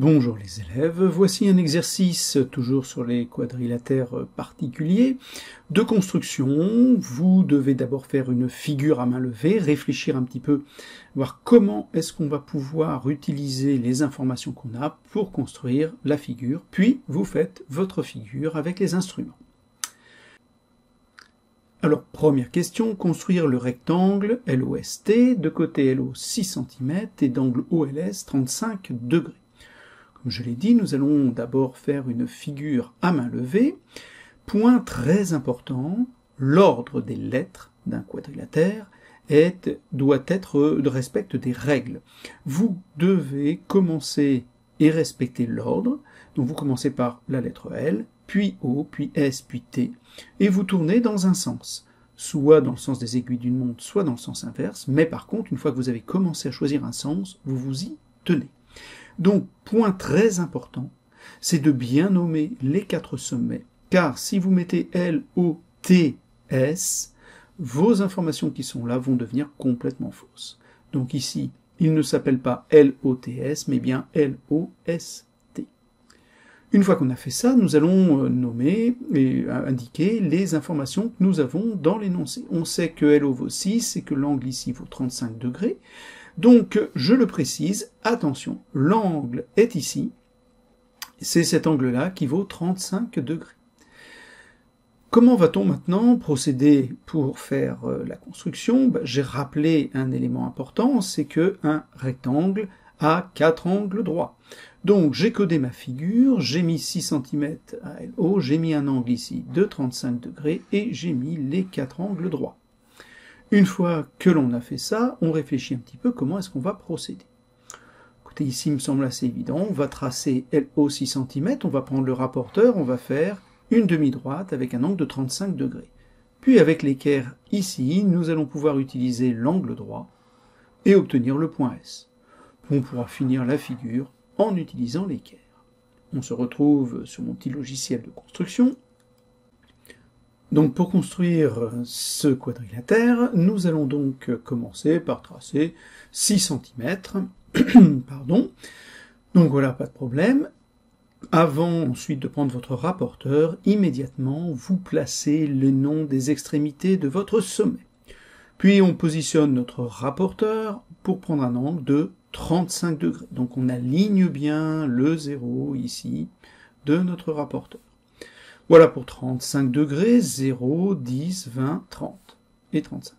Bonjour les élèves, voici un exercice, toujours sur les quadrilatères particuliers, de construction. Vous devez d'abord faire une figure à main levée, réfléchir un petit peu, voir comment est-ce qu'on va pouvoir utiliser les informations qu'on a pour construire la figure, puis vous faites votre figure avec les instruments. Alors, première question, construire le rectangle LOST, de côté LO 6 cm et d'angle OLS 35 degrés. Comme je l'ai dit, nous allons d'abord faire une figure à main levée. Point très important, l'ordre des lettres d'un quadrilatère respecte des règles. Vous devez commencer et respecter l'ordre. Donc vous commencez par la lettre L, puis O, puis S, puis T, et vous tournez dans un sens, soit dans le sens des aiguilles d'une montre, soit dans le sens inverse, mais par contre, une fois que vous avez commencé à choisir un sens, vous vous y tenez. Donc, point très important, c'est de bien nommer les 4 sommets, car si vous mettez L, O, T, S, vos informations qui sont là vont devenir complètement fausses. Donc ici, il ne s'appelle pas L, O, T, S, mais bien L, O, S, T. Une fois qu'on a fait ça, nous allons nommer et indiquer les informations que nous avons dans l'énoncé. On sait que LO vaut 6 et que l'angle ici vaut 35 degrés. Donc, je le précise, attention, l'angle est ici, c'est cet angle-là qui vaut 35 degrés. Comment va-t-on maintenant procéder pour faire la construction? J'ai rappelé un élément important, c'est qu'un rectangle a 4 angles droits. Donc, j'ai codé ma figure, j'ai mis 6 cm à LO, j'ai mis un angle ici de 35 degrés et j'ai mis les 4 angles droits. Une fois que l'on a fait ça, on réfléchit un petit peu comment est-ce qu'on va procéder. Écoutez, ici, il me semble assez évident. On va tracer LO 6 cm, on va prendre le rapporteur, on va faire une demi-droite avec un angle de 35 degrés. Puis avec l'équerre ici, nous allons pouvoir utiliser l'angle droit et obtenir le point S. On pourra finir la figure en utilisant l'équerre. On se retrouve sur mon petit logiciel de construction. Donc pour construire ce quadrilatère, nous allons donc commencer par tracer 6 cm. Pardon. Donc voilà, pas de problème. Avant ensuite de prendre votre rapporteur, immédiatement vous placez le nom des extrémités de votre sommet. Puis on positionne notre rapporteur pour prendre un angle de 35 degrés. Donc on aligne bien le 0 ici de notre rapporteur. Voilà pour 35 degrés, 0, 10, 20, 30 et 35.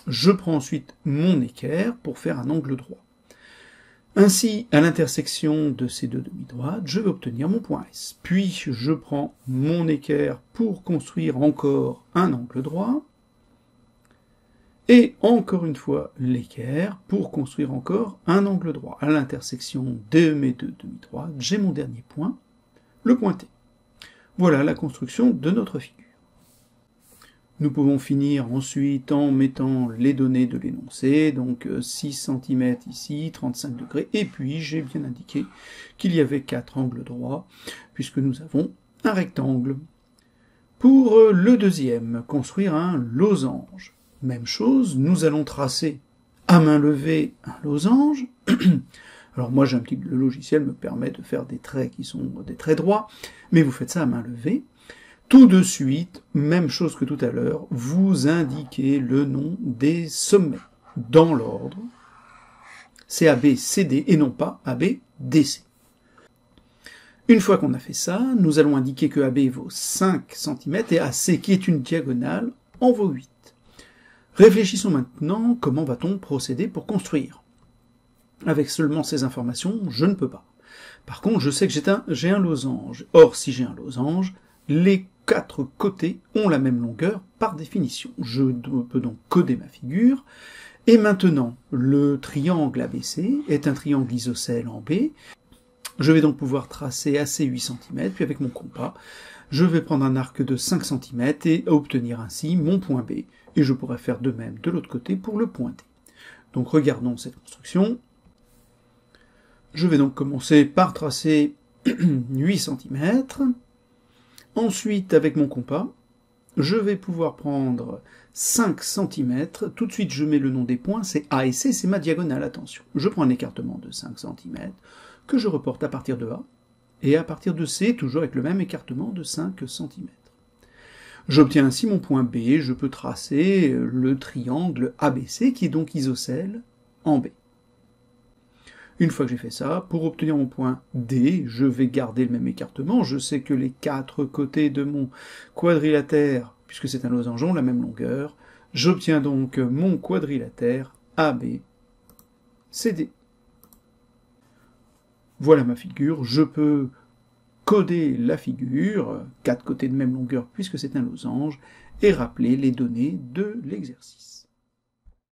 Je prends ensuite mon équerre pour faire un angle droit. Ainsi, à l'intersection de ces deux demi-droites, je vais obtenir mon point S. Puis, je prends mon équerre pour construire encore un angle droit. Et encore une fois, l'équerre pour construire encore un angle droit. À l'intersection de mes deux demi-droites, j'ai mon dernier point, le point T. Voilà la construction de notre figure. Nous pouvons finir ensuite en mettant les données de l'énoncé, donc 6 cm ici, 35 degrés, et puis j'ai bien indiqué qu'il y avait 4 angles droits, puisque nous avons un rectangle. Pour le deuxième, construire un losange. Même chose, nous allons tracer à main levée un losange. Alors moi, le logiciel me permet de faire des traits qui sont des traits droits, mais vous faites ça à main levée. Tout de suite, même chose que tout à l'heure, vous indiquez le nom des sommets dans l'ordre. C'est ABCD et non pas ABDC. Une fois qu'on a fait ça, nous allons indiquer que AB vaut 5 cm et AC, qui est une diagonale, en vaut 8. Réfléchissons maintenant comment va-t-on procéder pour construire. Avec seulement ces informations, je ne peux pas. Par contre, je sais que j'ai un losange. Or, si j'ai un losange, les 4 côtés ont la même longueur par définition. Je peux donc coder ma figure. Et maintenant, le triangle ABC est un triangle isocèle en B. Je vais donc pouvoir tracer AC 8 cm, puis avec mon compas, je vais prendre un arc de 5 cm et obtenir ainsi mon point B. Et je pourrais faire de même de l'autre côté pour le point D. Donc regardons cette construction. Je vais donc commencer par tracer 8 cm. Ensuite, avec mon compas, je vais pouvoir prendre 5 cm. Tout de suite, je mets le nom des points, c'est A et C, c'est ma diagonale, attention. Je prends un écartement de 5 cm. que je reporte à partir de A, et à partir de C, toujours avec le même écartement de 5 cm. J'obtiens ainsi mon point B, je peux tracer le triangle ABC, qui est donc isocèle en B. Une fois que j'ai fait ça, pour obtenir mon point D, je vais garder le même écartement. Je sais que les 4 côtés de mon quadrilatère, puisque c'est un losange, ont la même longueur. J'obtiens donc mon quadrilatère ABCD. Voilà ma figure. Je peux coder la figure, 4 côtés de même longueur puisque c'est un losange, et rappeler les données de l'exercice.